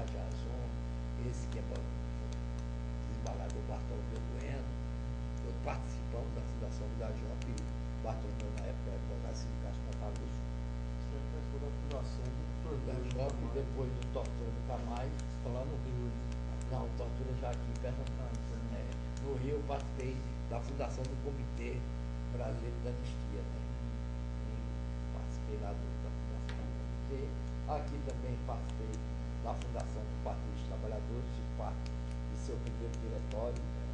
Jason, esse que é desembargador Bartolomeu Bueno, todos participamos da fundação da JOP, Bartolomeu na época era advogado sindicato Matarujo. Você participou da fundação do Da Tortura JOP, Nunca Mais. depois do Tortura Nunca Mais. Está lá no Rio ainda. Não, Tortura já aqui em Pernambuco. No Rio eu participei da fundação do Comitê Brasileiro da Anistia, né? Participei lá da fundação do comitê. Aqui também participei da fundação do Partido dos Trabalhadores, fiz parte de seu primeiro diretório, né?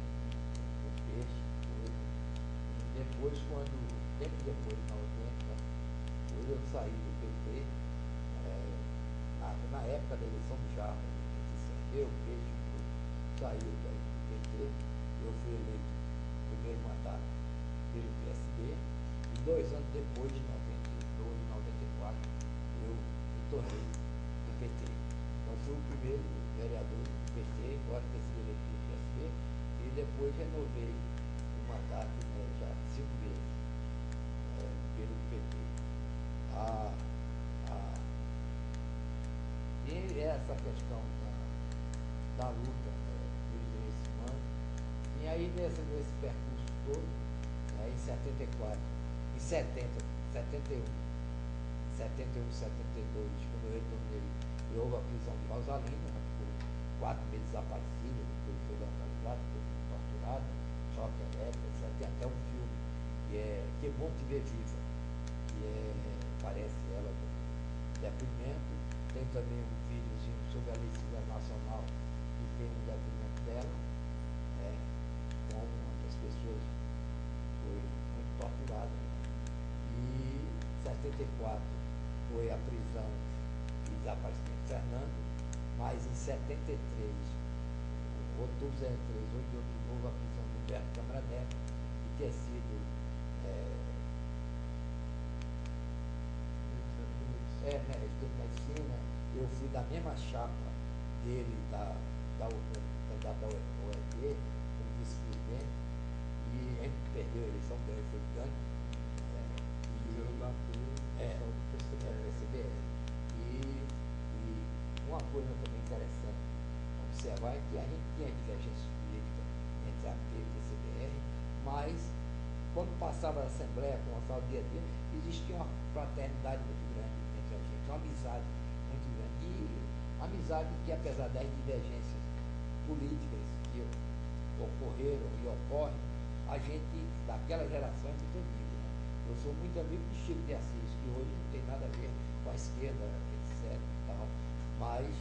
O Peixe. E depois, tempo depois, em 90, quando eu saí do PT, na época da eleição do Jarro, eu, Peixe, saí do PT, eu fui eleito no primeiro mandato pelo PSD, e 2 anos depois, em 92 e 94, eu me tornei do PT. Então fui o primeiro vereador do PT, embora tenha sido eleito pelo PSD, e depois renovei o mandato, né, já 5 vezes pelo PT. E essa questão da luta, dos direitos humanos, e aí nesse percurso todo, em 74, em 70, 71, 71, 72, quando eu retornei, houve a prisão de Rosalina, por 4 meses desaparecida, depois foi localizada, depois foi torturada, choque elétrico, etc. Tem até um filme que é bom te ver viva, parece ela do depoimento. Tem também um videozinho sobre a Lei Civil Nacional, que tem um depoimento dela, como uma das pessoas foi muito torturada. E em 74 foi a prisão e desaparecimento de Fernando, mas em 73, outubro de 73, 8 de outubro, houve a prisão de Humberto Câmara Neto, que tinha sido médico de medicina. Eu fui da mesma chapa dele, candidato da OEB, como vice-presidente, e a gente perdeu a eleição, ganhou, foi ganho. PCB. E uma coisa também interessante observar é que a gente tinha divergências políticas entre a P e o PCBR, mas quando passava a Assembleia, começava o dia a dia, existia uma fraternidade muito grande entre a gente, uma amizade muito grande. E amizade que, apesar das divergências políticas que ocorreram e ocorrem, a gente, daquela geração, é muito amigo. Né? Eu sou muito amigo de Chico de Assis, que hoje não tem nada a ver com a esquerda, etc. E tal, mas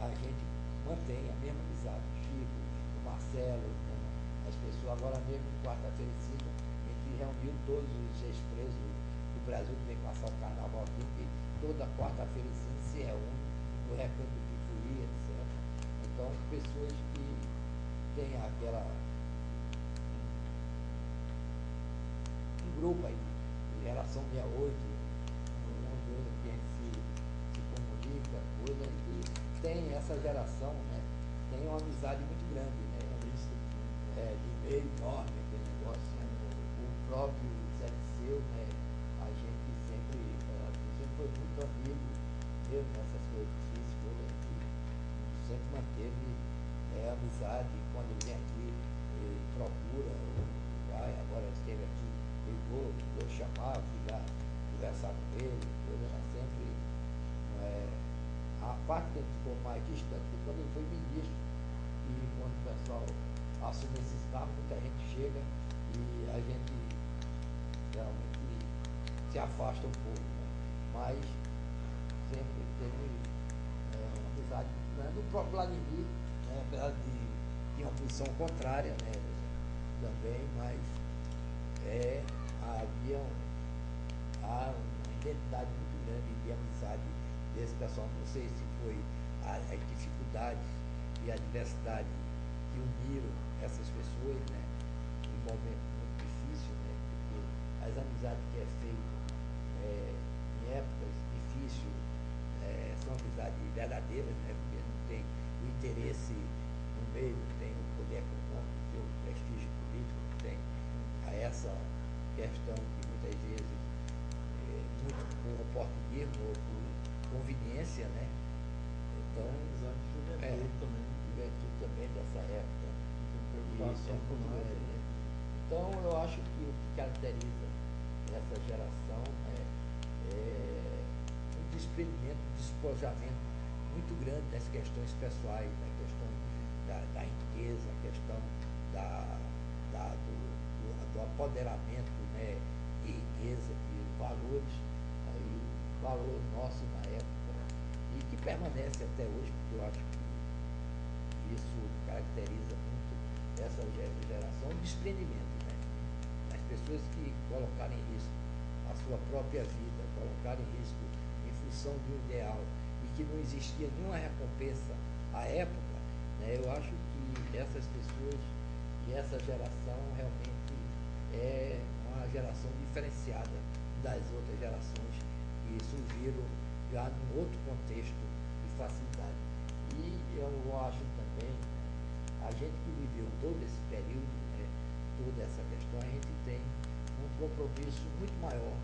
a gente mantém a mesma amizade. O Chico, o Marcelo, com as pessoas. Agora mesmo, quarta-feira em cima, a gente reuniu todos os ex-presos do Brasil que vem passar o carnaval aqui, que toda quarta-feira em cima se reúne no Recanto do Picuí, etc. Então, pessoas que têm um grupo aí, geração 68, que a gente se comunica, coisa, e tem essa geração, né, tem uma amizade muito grande, né, de meio enorme, aquele negócio, né, o próprio Zé Disseu, né, a gente sempre foi muito amigo, mesmo nessas coisas difíceis, todas, a gente sempre manteve amizade. Quando ele vem aqui, ele procura, vai, agora esteve aqui, ligou, eu chamava, fui lá conversar com ele, era sempre. A parte que ele ficou mais distante foi quando ele foi ministro, e quando o pessoal assume esses cargos, muita gente chega e a gente realmente se afasta um pouco, né? Mas sempre teve uma amizade, né? No próprio Vladimir, né? Apesar de ter uma posição contrária, né? Também, mas há uma identidade muito grande de amizade desse pessoal. Não sei se foi as dificuldades e a diversidade que uniram essas pessoas, né, em um momento muito difícil, né, porque as amizades que é feito em épocas difíceis são amizades verdadeiras, né, porque não tem o interesse no meio, não tem o poder econômico, não tem o prestígio político, não tem essa questão que muitas vezes, muito por oportunismo ou por conveniência, né? Então, geração muito com nada. grande, né? Então eu acho que o que caracteriza essa geração é um desprendimento, um despojamento muito grande das questões pessoais, da questão da riqueza, a questão do apoderamento, né, de riqueza, de valores, aí, o valor nosso na época, e que permanece até hoje, porque eu acho que isso caracteriza muito essa geração, o desprendimento, né? As pessoas que colocaram em risco a sua própria vida, colocaram em risco em função de um ideal e que não existia nenhuma recompensa à época, né? Eu acho que essas pessoas e essa geração realmente é uma geração diferenciada das outras gerações que surgiram já num outro contexto de facilidade. E eu acho também, a gente que viveu todo esse período, né, toda essa questão, a gente tem um compromisso muito maior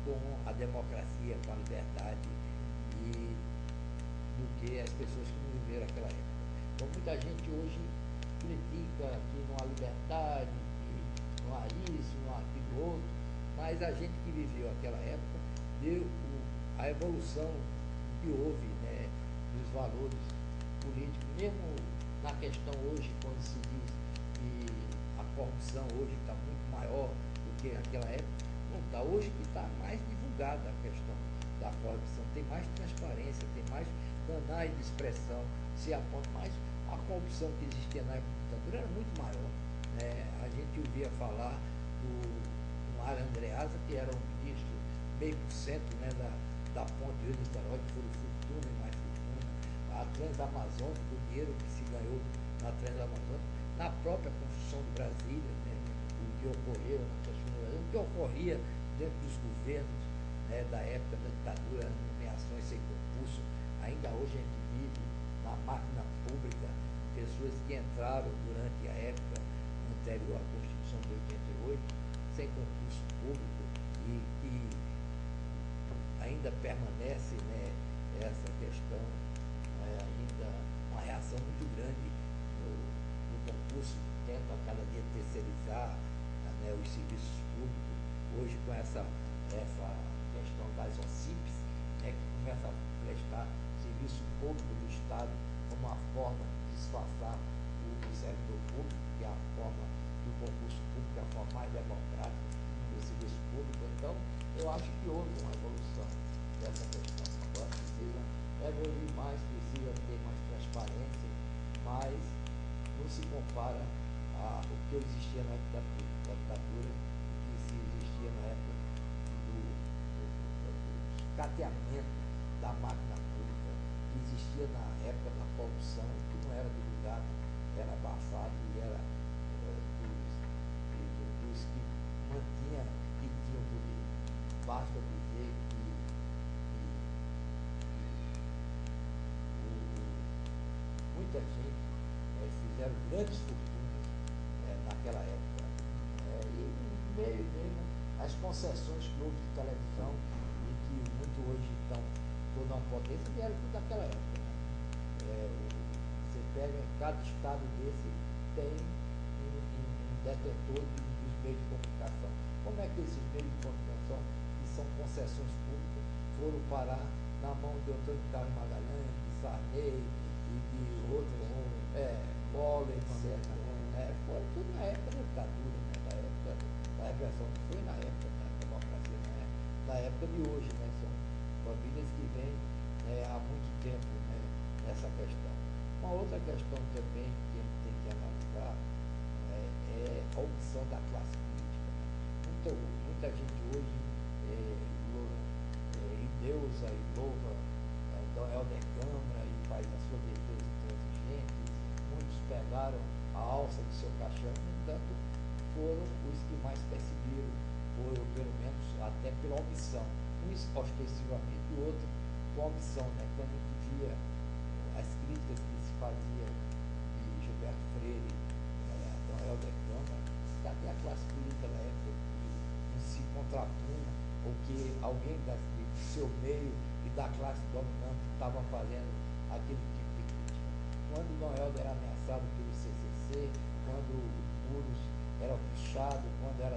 com a democracia, com a liberdade do que as pessoas que não viveram aquela época. Então muita gente hoje critica que não há liberdade, que não há isso, não há aquilo outro, mas a gente que viveu aquela época viu a evolução que houve, né, dos valores políticos, mesmo na questão hoje, quando se diz que a corrupção hoje está muito maior do que naquela época, não está. Hoje que está mais divulgada a questão da corrupção, tem mais transparência, tem mais canais de expressão, se aponta, mas a corrupção que existia na época da ditadura era muito maior, né? A gente ouvia falar do Mário Andreasa, que era um ministro meio por cento, né, da ponte de Niterói, que foram fortuna e mais fortuna, a Transamazônica, o dinheiro que se ganhou na Transamazônica, na própria construção de Brasília, né, o que ocorreu na construção de Brasília, o que ocorria dentro dos governos, né, da época da ditadura, nomeações sem concurso. Ainda hoje a gente vive na máquina pública pessoas que entraram durante a época anterior à Constituição de 88 sem concurso público e ainda permanece, né, essa questão, ainda uma reação muito grande no concurso, que tenta a cada dia terceirizar, né, os serviços públicos. Hoje com essa questão das OCIPs, né, que começa a prestar serviço público do Estado como uma forma de disfarçar o servidor público, que é a forma do concurso público, que é a forma mais democrática do serviço público. Então, eu acho que houve uma evolução dessa questão. Agora precisa evoluir mais, precisa ter mais transparência, mas não se compara ao que existia na época da ditadura, o que se existia na época do cateamento da máquina pública, que existia na época da corrupção, que não era divulgado, era abafado e era dos que mantinha e tinham poder. Basta dizer que muita gente fizeram grandes fortunas naquela época. E meio mesmo as concessões que houve de televisão e que muito hoje estão toda uma potência vieram tudo daquela época. Né? Você pega, cada estado desse tem um detentor dos meios de comunicação. Como é que esses meios de comunicação, que são concessões públicas, foram parar na mão de Antônio Carlos Magalhães, de Sarney e de outros, Collor, etc. Foi tudo na época da ditadura, né? Da época da repressão, não foi na época da democracia, não é na época de hoje, né? São famílias que vêm, há muito tempo, né, nessa questão. Uma outra questão também que a gente tem que analisar é a opção da classe política. Muita gente hoje endeusa e louva Dom Helder Câmara e faz a sua defesa intransigente. Muitos pegaram a alça do seu caixão, no entanto, foram os que mais perceberam, ou pelo menos até pela omissão. Uns ostensivamente e o outro com omissão, né? Quando a gente via as críticas que se faziam de Gilberto Freire, Dom Helder Câmara, cadê a classe política da época que não se contrapunha, ou que alguém do seu meio e da classe dominante estava fazendo aquele tipo de crítica? Quando Dom Helder era ameaçado pelo CCC, quando muros eram pichados, quando era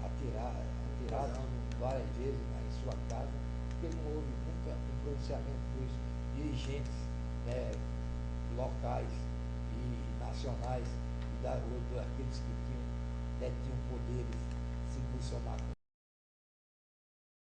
atirado várias vezes em sua casa, porque não houve nunca um pronunciamento dos dirigentes, né, locais e nacionais, ou daqueles que detinham poderes se posicionar